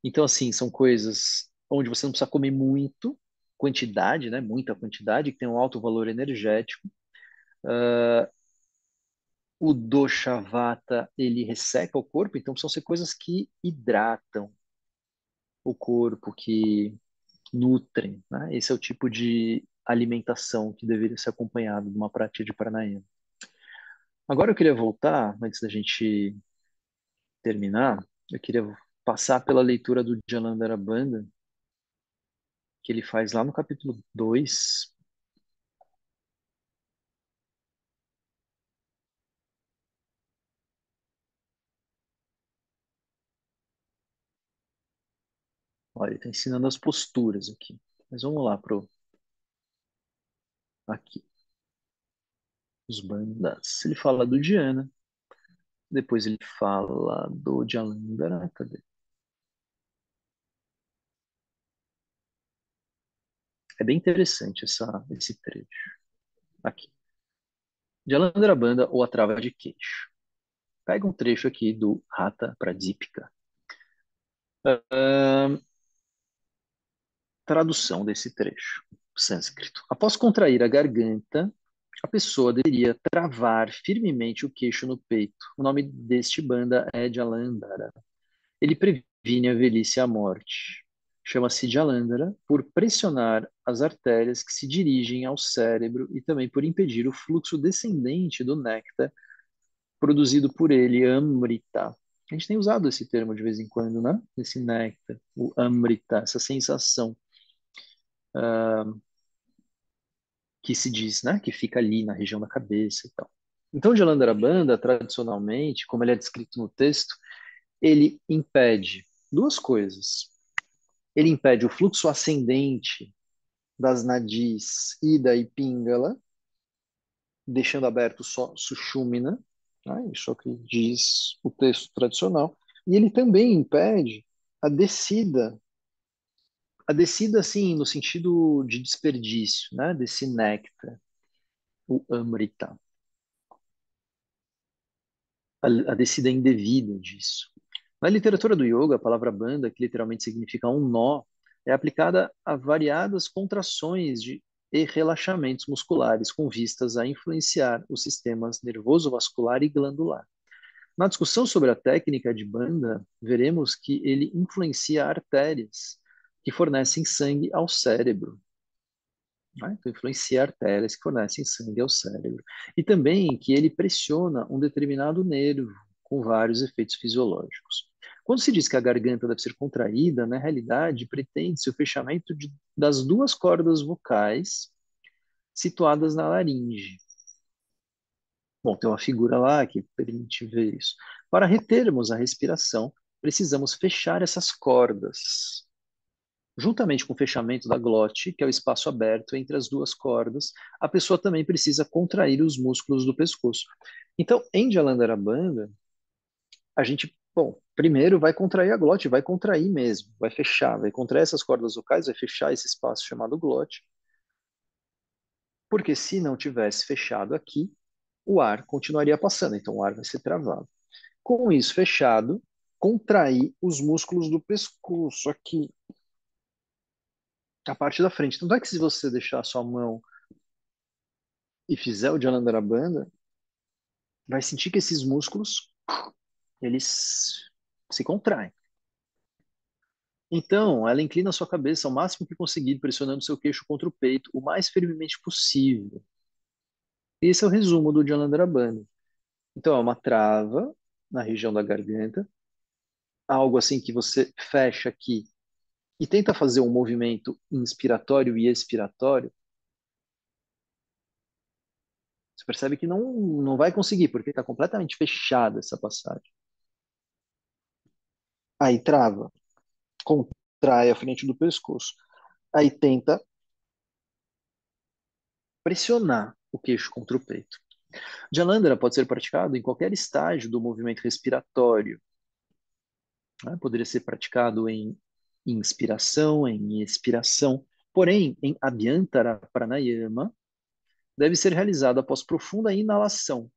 Então, assim, são coisas onde você não precisa comer muito, quantidade, né? Muita quantidade, que tem um alto valor energético. O dosha vata, ele resseca o corpo, então precisam ser coisas que hidratam o corpo, que nutrem, né? Esse é o tipo de alimentação que deveria ser acompanhado de uma prática de pranayama. Agora eu queria voltar, antes da gente terminar, eu queria passar pela leitura do Jalandhara Bandha, que ele faz lá no capítulo 2. Olha, ele está ensinando as posturas aqui. Mas vamos lá pro aqui, os bandas. Ele fala do Dhyana, depois ele fala do Jalandhara, cadê? É bem interessante esse trecho. Aqui. Jalandhara Bandha ou a trava de queixo. Pega um trecho aqui do Hatha Pradipika. Ahn, Tradução desse trecho, sânscrito. Após contrair a garganta, a pessoa deveria travar firmemente o queixo no peito. O nome deste banda é Jalandhara. Ele previne a velhice e a morte. Chama-se Jalandhara por pressionar as artérias que se dirigem ao cérebro e também por impedir o fluxo descendente do néctar produzido por ele, Amrita. A gente tem usado esse termo de vez em quando, né? Esse néctar, o Amrita, essa sensação que se diz, né? Que fica ali na região da cabeça e tal. Então, o Jalandhara tradicionalmente, como ele é descrito no texto, ele impede duas coisas. Ele impede o fluxo ascendente das nadis Ida e Pingala, deixando aberto só Sushumna, né? Isso é o que diz o texto tradicional. E ele também impede a descida, a descida assim, no sentido de desperdício, né? Desse néctar, o Amrita, a descida indevida disso. Na literatura do yoga, a palavra banda, que literalmente significa um nó, é aplicada a variadas contrações e relaxamentos musculares com vistas a influenciar os sistemas nervoso, vascular e glandular. Na discussão sobre a técnica de banda, veremos que ele influencia artérias que fornecem sangue ao cérebro, né? Então, influencia artérias que fornecem sangue ao cérebro. E também que ele pressiona um determinado nervo, com vários efeitos fisiológicos. Quando se diz que a garganta deve ser contraída, na realidade, pretende-se o fechamento das duas cordas vocais situadas na laringe. Bom, tem uma figura lá que permite ver isso. Para retermos a respiração, precisamos fechar essas cordas. Juntamente com o fechamento da glote, que é o espaço aberto entre as duas cordas, a pessoa também precisa contrair os músculos do pescoço. Então, em Jalandharabandha, a gente, bom, primeiro vai contrair a glote, vai contrair mesmo, vai fechar, vai contrair essas cordas vocais, vai fechar esse espaço chamado glote, porque se não tivesse fechado aqui, o ar continuaria passando, então o ar vai ser travado. Com isso fechado, contrair os músculos do pescoço aqui, a parte da frente. Tanto é que se você deixar a sua mão e fizer o Jalandhara, vai sentir que esses músculos, eles se contraem. Então, ela inclina a sua cabeça ao máximo que conseguir, pressionando seu queixo contra o peito o mais firmemente possível. Esse é o resumo do Jalandhara. Então, é uma trava na região da garganta, algo assim que você fecha aqui e tenta fazer um movimento inspiratório e expiratório. Você percebe que não vai conseguir, porque está completamente fechada essa passagem. Aí trava, contrai a frente do pescoço. Aí tenta pressionar o queixo contra o peito. Jalandhara pode ser praticado em qualquer estágio do movimento respiratório. Né? Poderia ser praticado em inspiração, em expiração. Porém, em Abhyantara Pranayama, deve ser realizado após profunda inalação,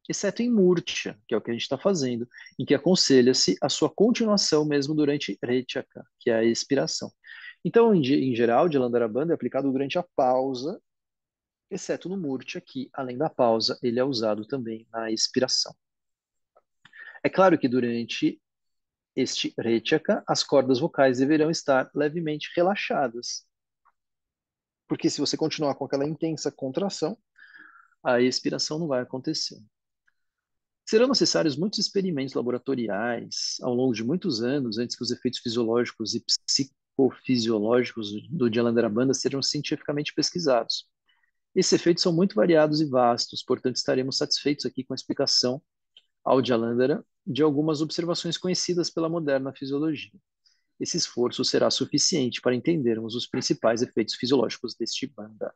exceto em Murcha, que é o que a gente está fazendo, em que aconselha-se a sua continuação mesmo durante Rechaka, que é a expiração. Então, em geral, Jalandhara Bandha é aplicado durante a pausa, exceto no Murcha, que, além da pausa, ele é usado também na expiração. É claro que durante este Rechaka, as cordas vocais deverão estar levemente relaxadas, porque se você continuar com aquela intensa contração, a expiração não vai acontecer. Serão necessários muitos experimentos laboratoriais ao longo de muitos anos antes que os efeitos fisiológicos e psicofisiológicos do Jalandhara sejam cientificamente pesquisados. Esses efeitos são muito variados e vastos, portanto estaremos satisfeitos aqui com a explicação ao Jalandhara de algumas observações conhecidas pela moderna fisiologia. Esse esforço será suficiente para entendermos os principais efeitos fisiológicos deste banda.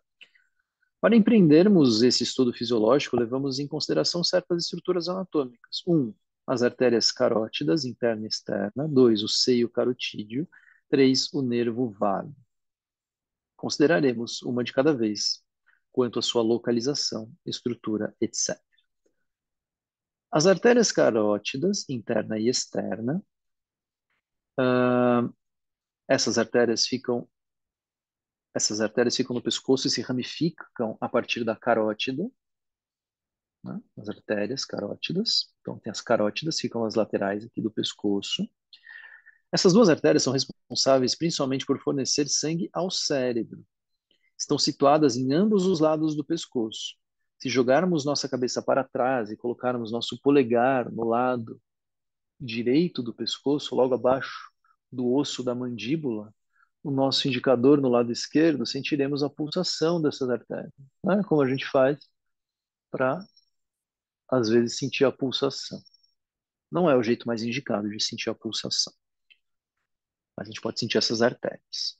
Para empreendermos esse estudo fisiológico, levamos em consideração certas estruturas anatômicas. 1. As artérias carótidas, interna e externa. 2. O seio carotídeo. 3. O nervo vago. Consideraremos uma de cada vez, quanto à sua localização, estrutura, etc. As artérias carótidas, interna e externa, uh, essas artérias ficam essas artérias ficam no pescoço e se ramificam a partir da carótida, né? As artérias carótidas. Então, tem as carótidas, ficam as laterais aqui do pescoço. Essas duas artérias são responsáveis principalmente por fornecer sangue ao cérebro. Estão situadas em ambos os lados do pescoço. Se jogarmos nossa cabeça para trás e colocarmos nosso polegar no lado direito do pescoço, logo abaixo do osso da mandíbula, o nosso indicador no lado esquerdo, sentiremos a pulsação dessas artérias. Né? Como a gente faz para, às vezes, sentir a pulsação. Não é o jeito mais indicado de sentir a pulsação, mas a gente pode sentir essas artérias.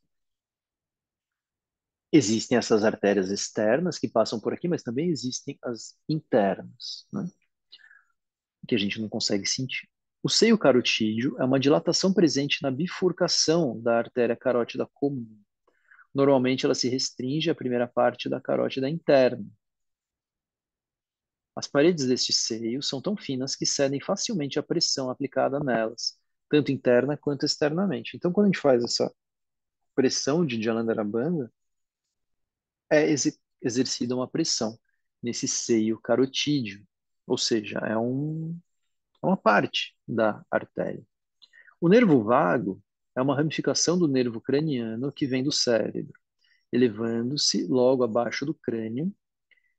Existem essas artérias externas que passam por aqui, mas também existem as internas, né? Que a gente não consegue sentir. O seio carotídeo é uma dilatação presente na bifurcação da artéria carótida comum. Normalmente ela se restringe à primeira parte da carótida interna. As paredes deste seio são tão finas que cedem facilmente à pressão aplicada nelas, tanto interna quanto externamente. Então, quando a gente faz essa pressão de Jalandhara, é exercida uma pressão nesse seio carotídeo, ou seja, é uma parte da artéria. O nervo vago é uma ramificação do nervo craniano que vem do cérebro, elevando-se logo abaixo do crânio.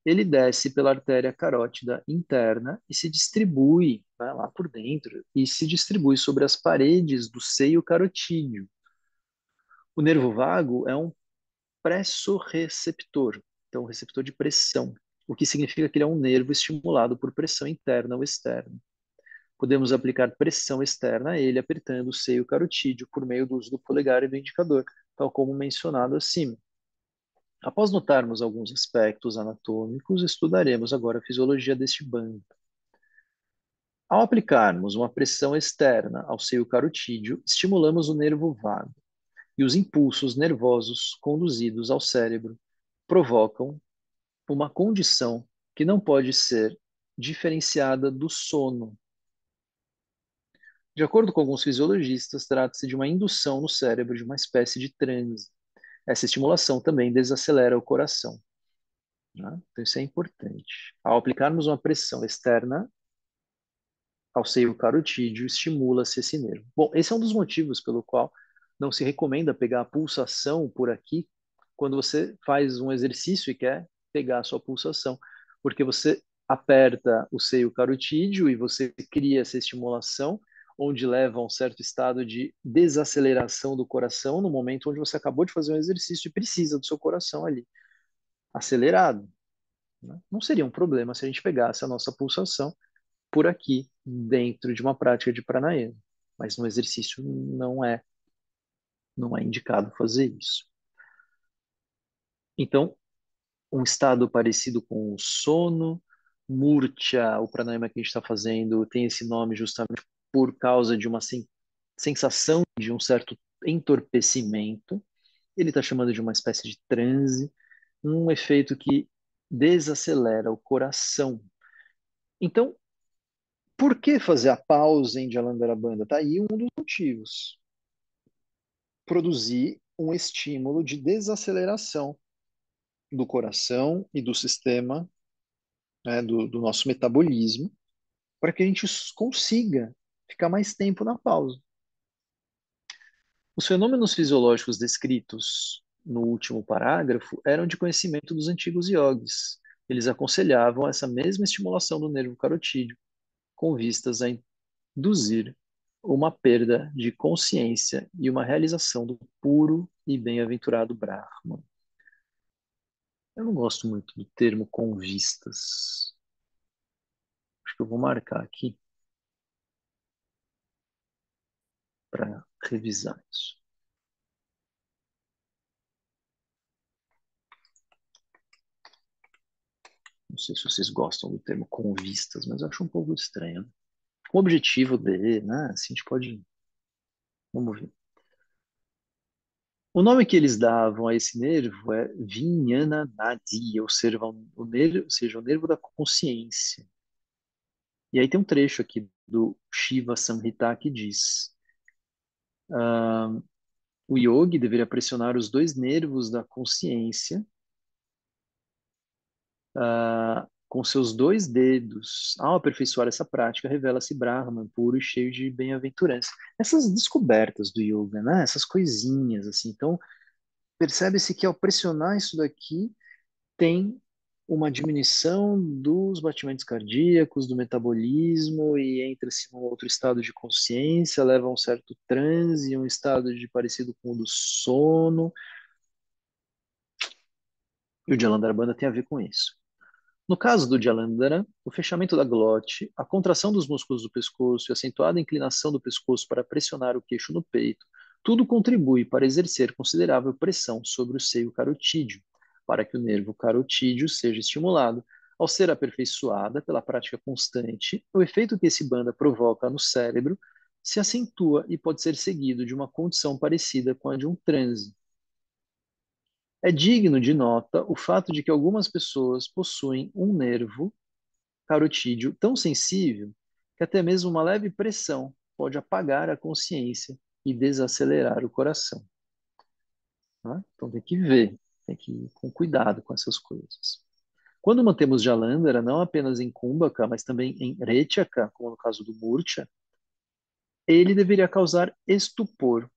Ele desce pela artéria carótida interna e se distribui, né, lá por dentro e se distribui sobre as paredes do seio carotídeo. O nervo vago é um pressorreceptor, então um receptor de pressão, o que significa que ele é um nervo estimulado por pressão interna ou externa. Podemos aplicar pressão externa a ele apertando o seio carotídeo por meio do uso do polegar e do indicador, tal como mencionado acima. Após notarmos alguns aspectos anatômicos, estudaremos agora a fisiologia deste bando. Ao aplicarmos uma pressão externa ao seio carotídeo, estimulamos o nervo vago e os impulsos nervosos conduzidos ao cérebro provocam uma condição que não pode ser diferenciada do sono. De acordo com alguns fisiologistas, trata-se de uma indução no cérebro de uma espécie de transe. Essa estimulação também desacelera o coração, né? Então, isso é importante. Ao aplicarmos uma pressão externa ao seio carotídeo, estimula-se esse nervo. Bom, esse é um dos motivos pelo qual não se recomenda pegar a pulsação por aqui quando você faz um exercício e quer pegar a sua pulsação, porque você aperta o seio carotídeo e você cria essa estimulação, onde leva a um certo estado de desaceleração do coração no momento onde você acabou de fazer um exercício e precisa do seu coração ali acelerado, né? Não seria um problema se a gente pegasse a nossa pulsação por aqui, dentro de uma prática de pranayama. Mas no exercício não é indicado fazer isso. Então, um estado parecido com o sono, murcha, o pranayama que a gente está fazendo, tem esse nome justamente por causa de uma sensação de um certo entorpecimento. Ele está chamando de uma espécie de transe, um efeito que desacelera o coração. Então, por que fazer a pausa em Jalandhara-bandha? Tá aí um dos motivos. Produzir um estímulo de desaceleração do coração e do sistema, né, do nosso metabolismo, para que a gente consiga ficar mais tempo na pausa. Os fenômenos fisiológicos descritos no último parágrafo eram de conhecimento dos antigos yogis. Eles aconselhavam essa mesma estimulação do nervo carotídeo, com vistas a induzir uma perda de consciência e uma realização do puro e bem-aventurado Brahman. Eu não gosto muito do termo com vistas. Acho que eu vou marcar aqui para revisar isso. Não sei se vocês gostam do termo com vistas, mas eu acho um pouco estranho, né? Com o objetivo de, né? Assim a gente pode. Vamos ver. O nome que eles davam a esse nervo é Vijnana Nadi, ou seja, o nervo da consciência. E aí tem um trecho aqui do Shiva Samhita que diz: o yogi deveria pressionar os dois nervos da consciência com seus dois dedos. Ao aperfeiçoar essa prática, revela-se Brahman puro e cheio de bem-aventurança. Essas descobertas do yoga, né? Essas coisinhas assim. Então, percebe-se que ao pressionar isso daqui tem uma diminuição dos batimentos cardíacos, do metabolismo e entra-se num outro estado de consciência, leva a um certo transe, um estado de parecido com o do sono. E o Jalandhara tem a ver com isso. No caso do Jalandhara, o fechamento da glote, a contração dos músculos do pescoço e a acentuada inclinação do pescoço para pressionar o queixo no peito, tudo contribui para exercer considerável pressão sobre o seio carotídeo, para que o nervo carotídeo seja estimulado. Ao ser aperfeiçoada pela prática constante, o efeito que esse banda provoca no cérebro se acentua e pode ser seguido de uma condição parecida com a de um transe. É digno de nota o fato de que algumas pessoas possuem um nervo carotídeo tão sensível que até mesmo uma leve pressão pode apagar a consciência e desacelerar o coração, né? Então tem que ver, tem que ir com cuidado com essas coisas. Quando mantemos Jalandhara, não apenas em Kumbhaka, mas também em Retiaka, como no caso do Murcha, ele deveria causar estupor,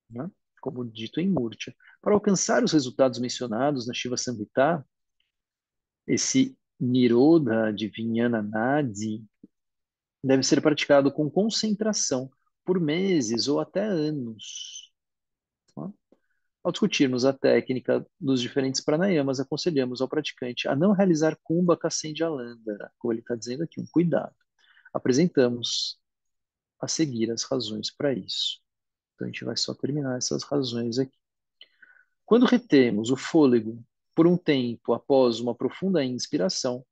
né? Como dito em Murcha. Para alcançar os resultados mencionados na Shiva Samhita, esse Nirodha de Vijnana Nadi deve ser praticado com concentração por meses ou até anos, tá? Ao discutirmos a técnica dos diferentes pranayamas, aconselhamos ao praticante a não realizar Kumbhaka sem Jalandhara, como ele está dizendo aqui, um cuidado. Apresentamos a seguir as razões para isso. Então a gente vai só terminar essas razões aqui. Quando retemos o fôlego por um tempo após uma profunda inspiração,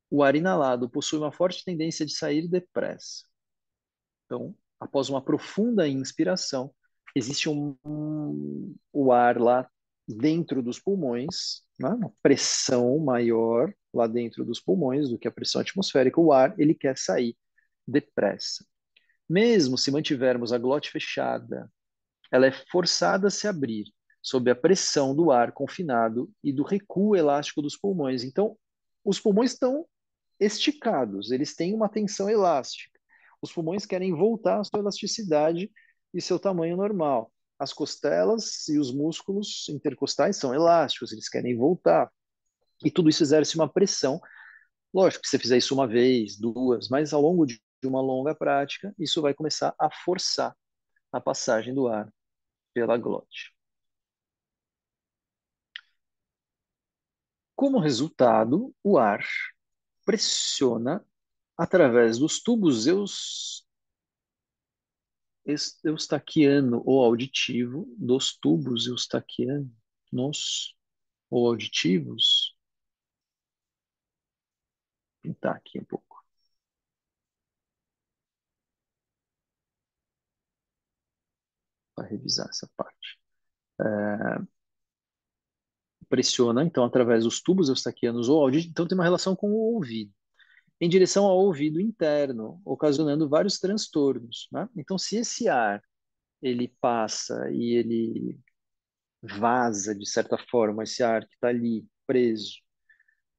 o ar inalado possui uma forte tendência de sair depressa. Então, após uma profunda inspiração, existe o ar lá dentro dos pulmões, né? Uma pressão maior lá dentro dos pulmões do que a pressão atmosférica. O ar, ele quer sair depressa. Mesmo se mantivermos a glote fechada, ela é forçada a se abrir sob a pressão do ar confinado e do recuo elástico dos pulmões. Então, os pulmões estão esticados, eles têm uma tensão elástica. Os pulmões querem voltar à sua elasticidade e seu tamanho normal. As costelas e os músculos intercostais são elásticos, eles querem voltar. E tudo isso exerce uma pressão. Lógico que se você fizer isso uma vez, duas, mas ao longo de uma longa prática, isso vai começar a forçar a passagem do ar pela glote. Como resultado, o ar pressiona através dos tubos eustaquiano ou auditivo, dos tubos eustaquianos ou auditivos. Vou pintar aqui um pouco para revisar essa parte. Pressiona, então, através dos tubos eustaquianos ou auditivos, então tem uma relação com o ouvido, em direção ao ouvido interno, ocasionando vários transtornos, né? Então, se esse ar ele passa e ele vaza de certa forma, esse ar que está ali preso,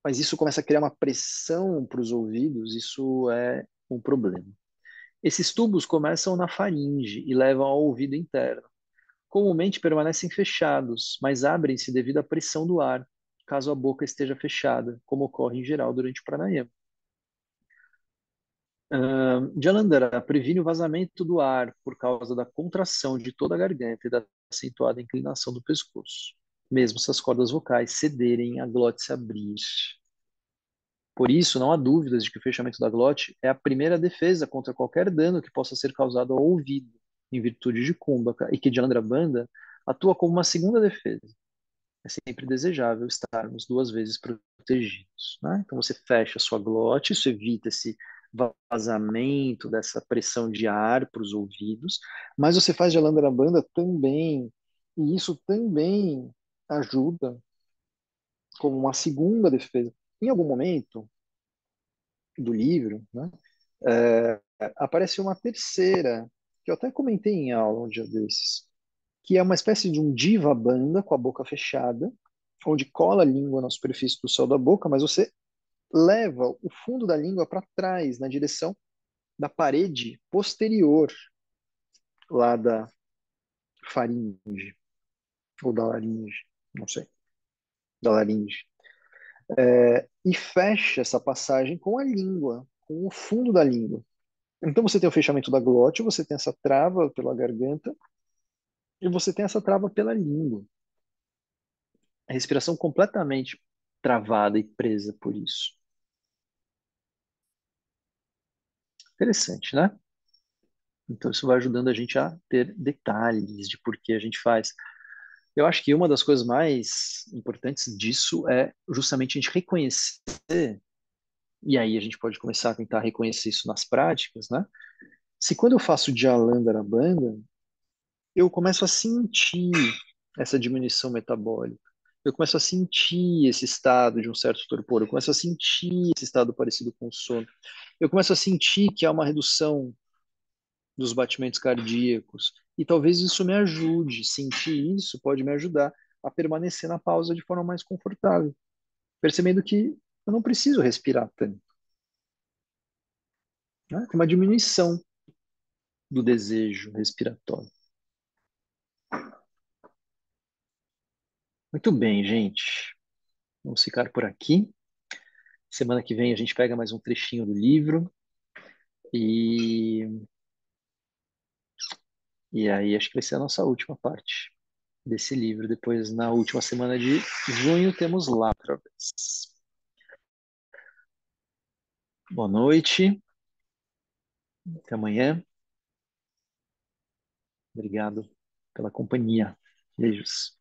mas isso começa a criar uma pressão para os ouvidos, isso é um problema. Esses tubos começam na faringe e levam ao ouvido interno. Comumente permanecem fechados, mas abrem-se devido à pressão do ar, caso a boca esteja fechada, como ocorre em geral durante o pranayama. Jalandhara previne o vazamento do ar por causa da contração de toda a garganta e da acentuada inclinação do pescoço, mesmo se as cordas vocais cederem, a glote se abrir. Por isso, não há dúvidas de que o fechamento da glote é a primeira defesa contra qualquer dano que possa ser causado ao ouvido, em virtude de Kumbhaka, e que Jalandhara Bandha atua como uma segunda defesa. É sempre desejável estarmos duas vezes protegidos, né? Então você fecha a sua glote, isso evita esse vazamento dessa pressão de ar para os ouvidos, mas você faz Jalandhara Bandha também, e isso também ajuda como uma segunda defesa. Em algum momento do livro, né, aparece uma terceira, que eu até comentei em aula um dia desses, que é uma espécie de um diva banda com a boca fechada, onde cola a língua na superfície do céu da boca, mas você leva o fundo da língua para trás, na direção da parede posterior lá da faringe, ou da laringe, não sei, da laringe. E fecha essa passagem com a língua, com o fundo da língua. Então você tem o fechamento da glote, você tem essa trava pela garganta e você tem essa trava pela língua. A respiração completamente travada e presa por isso. Interessante, né? Então isso vai ajudando a gente a ter detalhes de por que a gente faz. Eu acho que uma das coisas mais importantes disso é justamente a gente reconhecer, e aí a gente pode começar a tentar reconhecer isso nas práticas, né? Se quando eu faço Jalandhara Bandha, eu começo a sentir essa diminuição metabólica. Eu começo a sentir esse estado de um certo torpor, eu começo a sentir esse estado parecido com o sono. Eu começo a sentir que há uma redução dos batimentos cardíacos. E talvez isso me ajude, sentir isso pode me ajudar a permanecer na pausa de forma mais confortável, percebendo que eu não preciso respirar tanto, né? Tem uma diminuição do desejo respiratório. Muito bem, gente. Vamos ficar por aqui. Semana que vem a gente pega mais um trechinho do livro e, e aí acho que vai ser a nossa última parte desse livro. Depois, na última semana de junho, temos lá outra vez. Boa noite, até amanhã. Obrigado pela companhia. Beijos.